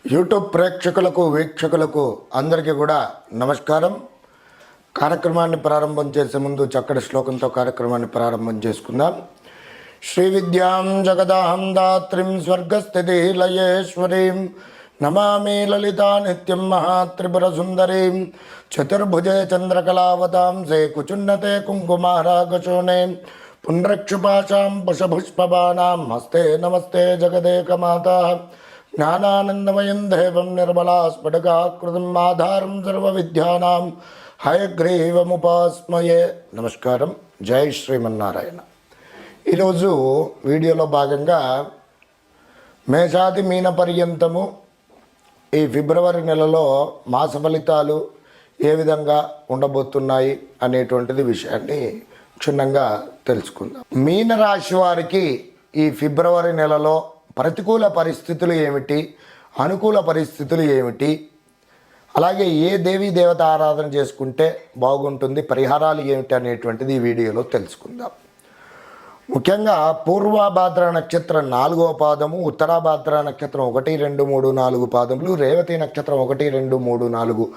YouTube ప్రేక్షకులకు వీక్షకులకు అందరికీ కూడా నమస్కారం. కార్యక్రమాన్ని ప్రారంభం చేసే ముందు చక్కటి శ్లోకంతో కార్యక్రమాన్ని ప్రారంభం చేసుకుందాం. శ్రీ విద్యాం జగదాం దాత్రిం స్వర్గస్థితి లయేశ్వరీం నమామి లలితా నిత్యం మహాత్రిపుర సుందరీం చతుర్భుజే చంద్రకళావతాం సే కుచున్నతే కుంకుమారాగశోనే పుండ్రక్షుపాశాం పుషపుష్పబాణాం హస్తే నమస్తే జగదేకమాతా జ్ఞానానందమయం దేవం నిర్మలాస్ఫటికాకృతిం ఆధారం సర్వవిద్యానాం హయగ్రీవముపాస్మయే. నమస్కారం. జై శ్రీమన్నారాయణ. ఈరోజు వీడియోలో భాగంగా మేషాది మీన పర్యంతము ఈ ఫిబ్రవరి నెలలో మాస ఫలితాలు ఏ విధంగా ఉండబోతున్నాయి అనేటువంటిది విషయాన్ని క్షుణ్ణంగా తెలుసుకుందాం. మీనరాశి వారికి ఈ ఫిబ్రవరి నెలలో ప్రతికూల పరిస్థితులు ఏమిటి, అనుకూల పరిస్థితులు ఏమిటి, అలాగే ఏ దేవీ దేవత ఆరాధన చేసుకుంటే బాగుంటుంది, పరిహారాలు ఏమిటి అనేటువంటిది ఈ వీడియోలో తెలుసుకుందాం. ముఖ్యంగా పూర్వభాద్ర నక్షత్రం 4వ పాదము, ఉత్తరాభాద్ర నక్షత్రం 1, 2, 3, 4 పాదములు, రేవతి నక్షత్రం 1, 2, 3, 4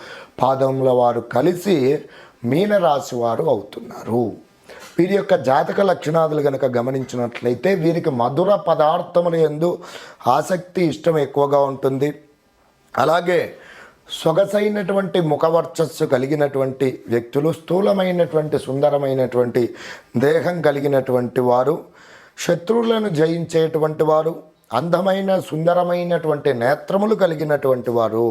పాదముల వారు కలిసి మీనరాశి వారు అవుతున్నారు. వీరి యొక్క జాతక లక్షణాదులు కనుక గమనించినట్లయితే వీరికి మధుర పదార్థముల యందు ఆసక్తి, ఇష్టం ఎక్కువగా ఉంటుంది. అలాగే సొగసైనటువంటి ముఖవర్చస్సు కలిగినటువంటి వ్యక్తులు, స్థూలమైనటువంటి సుందరమైనటువంటి దేహం కలిగినటువంటి వారు, శత్రువులను జయించేటువంటి వారు, అందమైన సుందరమైనటువంటి నేత్రములు కలిగినటువంటి వారు,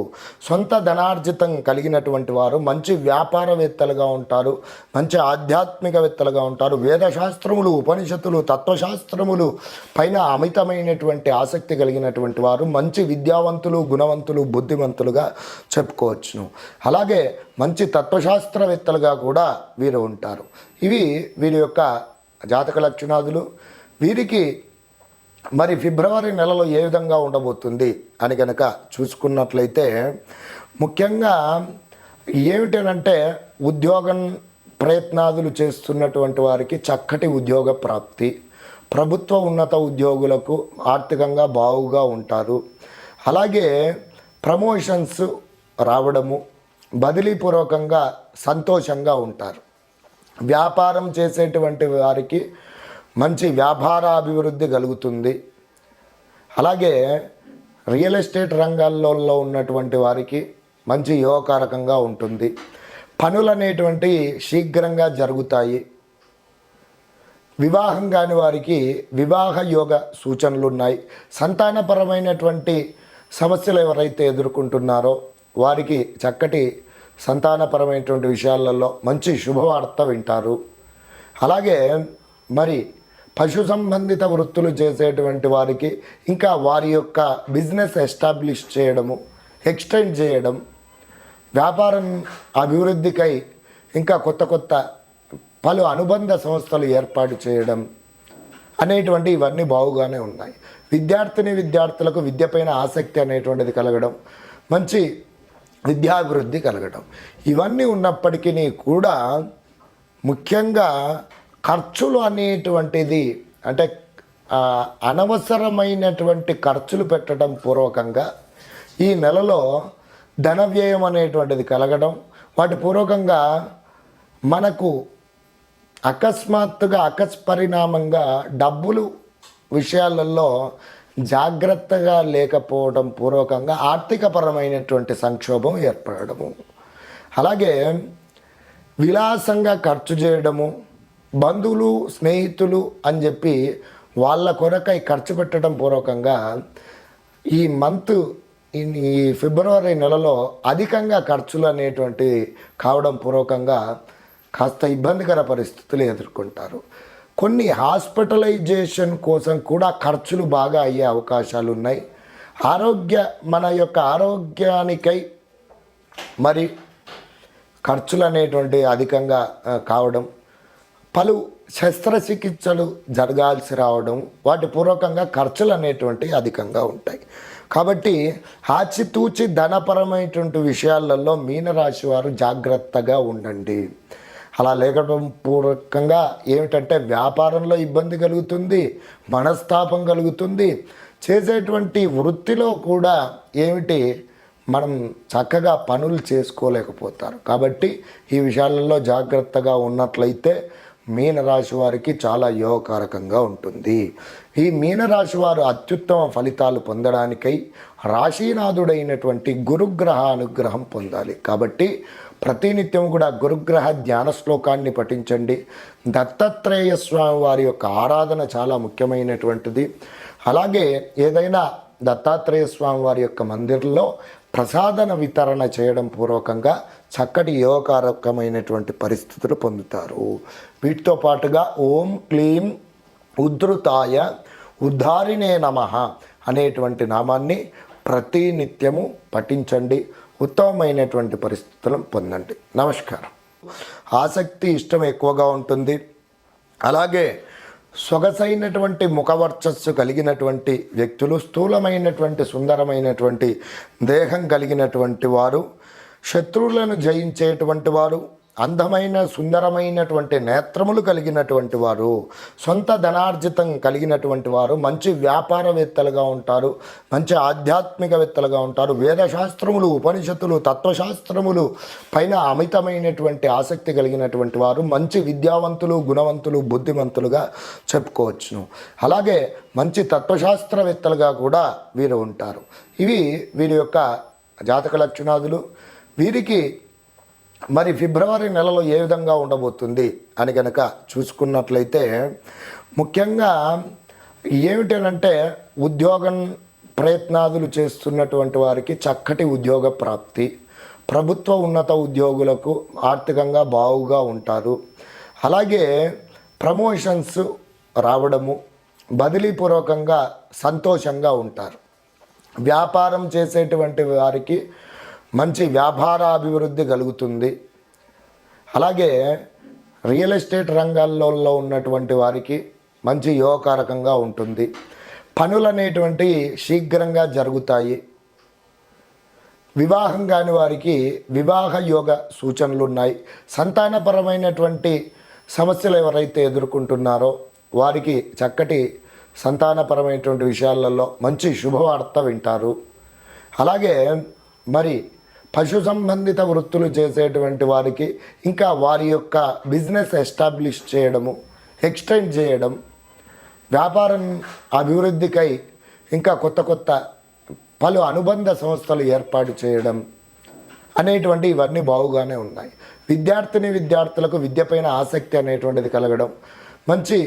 సొంత ధనార్జితం కలిగినటువంటి వారు, మంచి వ్యాపారవేత్తలుగా ఉంటారు, మంచి ఆధ్యాత్మికవేత్తలుగా ఉంటారు. వేదశాస్త్రములు, ఉపనిషత్తులు, తత్వశాస్త్రములు పైన అమితమైనటువంటి ఆసక్తి కలిగినటువంటి వారు, మంచి విద్యావంతులు, గుణవంతులు, బుద్ధిమంతులుగా చెప్పుకోవచ్చును. అలాగే మంచి తత్వశాస్త్రవేత్తలుగా కూడా వీరు ఉంటారు. ఇవి వీరి యొక్క జాతక లక్షణాదులు. వీరికి మరి ఫిబ్రవరి నెలలో ఏ విధంగా ఉండబోతుంది అని కనుక చూసుకున్నట్లయితే ముఖ్యంగా ఏమిటనంటే ఉద్యోగం ప్రయత్నాదులు చేస్తున్నటువంటి వారికి చక్కటి ఉద్యోగ ప్రాప్తి, ప్రభుత్వ ఉన్నత ఉద్యోగులకు ఆర్థికంగా బాగుగా ఉంటారు. అలాగే ప్రమోషన్స్ రావడము, బదిలీపూర్వకంగా సంతోషంగా ఉంటారు. వ్యాపారం చేసేటువంటి వారికి మంచి వ్యాపార అభివృద్ధి కలుగుతుంది. అలాగే రియల్ ఎస్టేట్ రంగాల్లో ఉన్నటువంటి వారికి మంచి యోగకారకంగా ఉంటుంది. పనులు అనేటువంటివి శీఘ్రంగా జరుగుతాయి. వివాహం కాని వారికి వివాహ యోగ సూచనలు ఉన్నాయి. సంతానపరమైనటువంటి సమస్యలు ఎవరైతే ఎదుర్కొంటున్నారో వారికి చక్కటి సంతానపరమైనటువంటి విషయాలలో మంచి శుభవార్త వింటారు. అలాగే మరి పశు సంబంధిత వృత్తులు చేసేటువంటి వారికి ఇంకా వారి యొక్క బిజినెస్ ఎస్టాబ్లిష్ చేయడము, ఎక్స్టెండ్ చేయడం, వ్యాపారం అభివృద్ధికై ఇంకా కొత్త కొత్త పలు అనుబంధ సంస్థలు ఏర్పాటు చేయడం అనేటువంటి ఇవన్నీ బాగుగానే ఉన్నాయి. విద్యార్థులకు విద్యపైన ఆసక్తి అనేటువంటిది కలగడం, మంచి విద్యాభివృద్ధి కలగడం, ఇవన్నీ ఉన్నప్పటికీ కూడా ముఖ్యంగా ఖర్చులు అనేటువంటిది అంటే అనవసరమైనటువంటి ఖర్చులు పెట్టడం పూర్వకంగా ఈ నెలలో ధన వ్యయం అనేటువంటిది కలగడం, వాటి పూర్వకంగా మనకు అకస్మాత్తుగా అకస్పరిణామంగా డబ్బులు విషయాలలో జాగ్రత్తగా లేకపోవడం పూర్వకంగా ఆర్థికపరమైనటువంటి సంక్షోభం ఏర్పడము, అలాగే విలాసంగా ఖర్చు చేయడము, బంధువులు, స్నేహితులు అని చెప్పి వాళ్ళ కొరకై ఖర్చు పెట్టడం పూర్వకంగా ఈ ఫిబ్రవరి నెలలో అధికంగా ఖర్చులు అనేటువంటి కావడం పూర్వకంగా కాస్త ఇబ్బందికర పరిస్థితులు ఎదుర్కొంటారు. కొన్ని హాస్పిటలైజేషన్ కోసం కూడా ఖర్చులు బాగా అయ్యే అవకాశాలు ఉన్నాయి. మన యొక్క ఆరోగ్యానికై మరి ఖర్చులు అనేటువంటి అధికంగా కావడం, పలు శస్త్రచికిత్సలు జరగాల్సి రావడం, వాటి పూర్వకంగా ఖర్చులు అనేటువంటివి అధికంగా ఉంటాయి. కాబట్టి ఆచితూచి ధనపరమైనటువంటి విషయాలలో మీనరాశి వారు జాగ్రత్తగా ఉండండి. అలా లేకపోవడం పూర్వకంగా ఏమిటంటే వ్యాపారంలో ఇబ్బంది కలుగుతుంది, మనస్తాపం కలుగుతుంది, చేసేటువంటి వృత్తిలో కూడా ఏమిటి మనం చక్కగా పనులు చేసుకోలేకపోతారు. కాబట్టి ఈ విషయాలలో జాగ్రత్తగా ఉన్నట్లయితే మీనరాశి వారికి చాలా యోగకారకంగా ఉంటుంది. ఈ మీనరాశి వారు అత్యుత్తమ ఫలితాలు పొందడానికై రాశీనాథుడైనటువంటి గురుగ్రహ అనుగ్రహం పొందాలి. కాబట్టి ప్రతినిత్యం కూడా గురుగ్రహ ధ్యాన శ్లోకాన్ని పఠించండి. దత్తాత్రేయ స్వామి వారి యొక్క ఆరాధన చాలా ముఖ్యమైనటువంటిది. అలాగే ఏదైనా దత్తాత్రేయ స్వామి వారి యొక్క మందిరంలో ప్రసాదన వితరణ చేయడం పూర్వకంగా చక్కటి యోగకారకమైనటువంటి పరిస్థితులు పొందుతారు. వీటితో పాటుగా ఓం క్లీం ఉద్ధృతాయ ఉద్ధారిణే నమః అనేటువంటి నామాన్ని ప్రతినిత్యము పఠించండి. ఉత్తమమైనటువంటి పరిస్థితులను పొందండి. నమస్కారం. ఆసక్తి ఇష్టం ఎక్కువగా ఉంటుంది. అలాగే సొగసైనటువంటి ముఖవర్చస్సు కలిగినటువంటి వ్యక్తులు, స్థూలమైనటువంటి సుందరమైనటువంటి దేహం కలిగినటువంటి వారు, శత్రువులను జయించేటువంటి వారు, అందమైన సుందరమైనటువంటి నేత్రములు కలిగినటువంటి వారు, సొంత ధనార్జితం కలిగినటువంటి వారు మంచి వ్యాపారవేత్తలుగా ఉంటారు, మంచి ఆధ్యాత్మికవేత్తలుగా ఉంటారు. వేదశాస్త్రములు, ఉపనిషత్తులు, తత్వశాస్త్రములు పైన అమితమైనటువంటి ఆసక్తి కలిగినటువంటి వారు, మంచి విద్యావంతులు, గుణవంతులు, బుద్ధిమంతులుగా చెప్పుకోవచ్చును. అలాగే మంచి తత్వశాస్త్రవేత్తలుగా కూడా వీరు ఉంటారు. ఇవి వీరి యొక్క జాతక లక్షణాదులు. వీరికి మరి ఫిబ్రవరి నెలలో ఏ విధంగా ఉండబోతుంది అని కనుక చూసుకున్నట్లయితే ముఖ్యంగా ఏమిటంటే ఉద్యోగం ప్రయత్నాదులు చేస్తున్నటువంటి వారికి చక్కటి ఉద్యోగ ప్రాప్తి, ప్రభుత్వ ఉన్నత ఉద్యోగులకు ఆర్థికంగా బాగుగా ఉంటారు. అలాగే ప్రమోషన్స్ రావడము, బదిలీపూర్వకంగా సంతోషంగా ఉంటారు. వ్యాపారం చేసేటువంటి వారికి మంచి వ్యాపార అభివృద్ధి కలుగుతుంది. అలాగే రియల్ ఎస్టేట్ రంగాల్లో ఉన్నటువంటి వారికి మంచి యోగకారకంగా ఉంటుంది. పనులు అనేటువంటివి శీఘ్రంగా జరుగుతాయి. వివాహం కాని వారికి వివాహ యోగ సూచనలు ఉన్నాయి. సంతానపరమైనటువంటి సమస్యలు ఎవరైతే ఎదుర్కొంటున్నారో వారికి చక్కటి సంతానపరమైనటువంటి విషయాలలో మంచి శుభవార్త వింటారు. అలాగే మరి పశు సంబంధిత వృత్తులు చేసేటువంటి వారికి ఇంకా వారి యొక్క బిజినెస్ ఎస్టాబ్లిష్ చేయడము, ఎక్స్టెండ్ చేయడం, వ్యాపారం అభివృద్ధికై ఇంకా కొత్త కొత్త పలు అనుబంధ సంస్థలు ఏర్పాటు చేయడం అనేటువంటి ఇవన్నీ బాగుగానే ఉన్నాయి. విద్యార్థులకు విద్యపైన ఆసక్తి అనేటువంటిది కలగడం, మంచి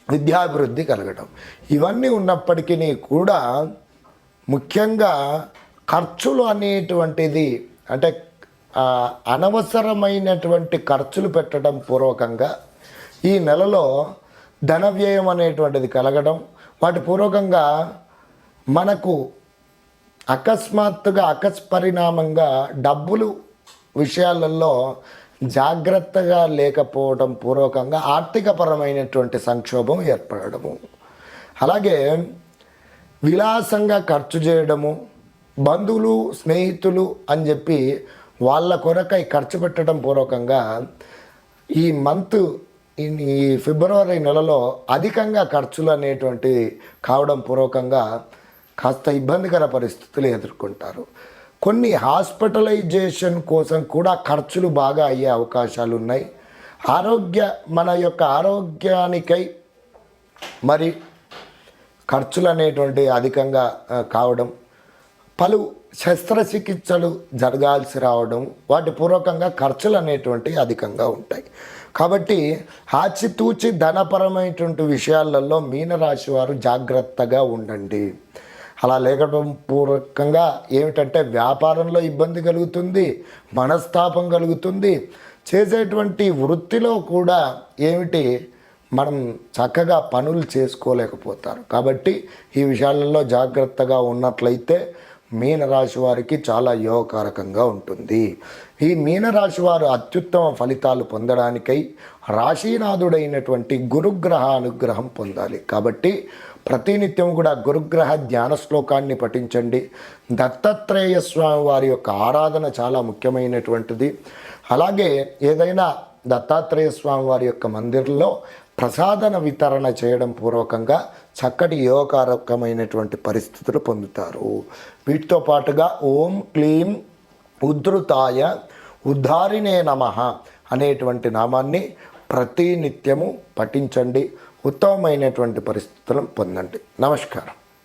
విద్యాభివృద్ధి కలగడం, ఇవన్నీ ఉన్నప్పటికీ కూడా ముఖ్యంగా ఖర్చులు అనేటువంటిది అంటే అనవసరమైనటువంటి ఖర్చులు పెట్టడం పూర్వకంగా ఈ నెలలో ధన వ్యయం అనేటువంటిది కలగడం, వాటి పూర్వకంగా మనకు అకస్మాత్తుగా పరిణామంగా డబ్బులు విషయాలలో జాగ్రత్తగా లేకపోవడం పూర్వకంగా ఆర్థికపరమైనటువంటి సంక్షోభం ఏర్పడము, అలాగే విలాసంగా ఖర్చు చేయడము, బంధువులు స్నేహితులు అని చెప్పి వాళ్ళ కొరకై ఖర్చు పెట్టడం పూర్వకంగా ఈ ఫిబ్రవరి నెలలో అధికంగా ఖర్చులు అనేటువంటి కావడం పూర్వకంగా కాస్త ఇబ్బందికర పరిస్థితులు ఎదుర్కొంటారు. కొన్ని హాస్పిటలైజేషన్ కోసం కూడా ఖర్చులు బాగా అయ్యే అవకాశాలు ఉన్నాయి. మన యొక్క ఆరోగ్యానికై మరి ఖర్చులు అనేటువంటి అధికంగా కావడం, పలు శస్త్రచికిత్సలు జరగాల్సి రావడం, వాటి పూర్వకంగా ఖర్చులు అనేటువంటి అధికంగా ఉంటాయి. కాబట్టి ఆచితూచి ధనపరమైనటువంటి విషయాలలో మీనరాశి వారు జాగ్రత్తగా ఉండండి. అలా లేకపోవడం పూర్వకంగా ఏమిటంటే వ్యాపారంలో ఇబ్బంది కలుగుతుంది, మనస్తాపం కలుగుతుంది. చేసేటువంటి వృత్తిలో కూడా మనం చక్కగా పనులు చేసుకోలేకపోతారు. కాబట్టి ఈ విషయాలలో జాగ్రత్తగా ఉన్నట్లయితే మీనరాశి వారికి చాలా యోగకారకంగా ఉంటుంది. ఈ మీనరాశి వారు అత్యుత్తమ ఫలితాలు పొందడానికై రాశీనాథుడైనటువంటి గురుగ్రహ అనుగ్రహం పొందాలి. కాబట్టి ప్రతినిత్యం కూడా గురుగ్రహ ధ్యాన శ్లోకాన్ని పఠించండి. దత్తాత్రేయ స్వామి వారి యొక్క ఆరాధన చాలా ముఖ్యమైనటువంటిది. అలాగే ఏదైనా దత్తాత్రేయ స్వామి వారి యొక్క మందిరంలో ప్రసాదన వితరణ చేయడం పూర్వకంగా చక్కటి యోగకారకమైనటువంటి పరిస్థితులు పొందుతారు. వీటితో పాటుగా ఓం క్లీం ఉద్ధృతాయ ఉద్ధారిణే నమః అనేటువంటి నామాన్ని ప్రతినిత్యము పఠించండి. ఉత్తమమైనటువంటి పరిస్థితులను పొందండి. నమస్కారం.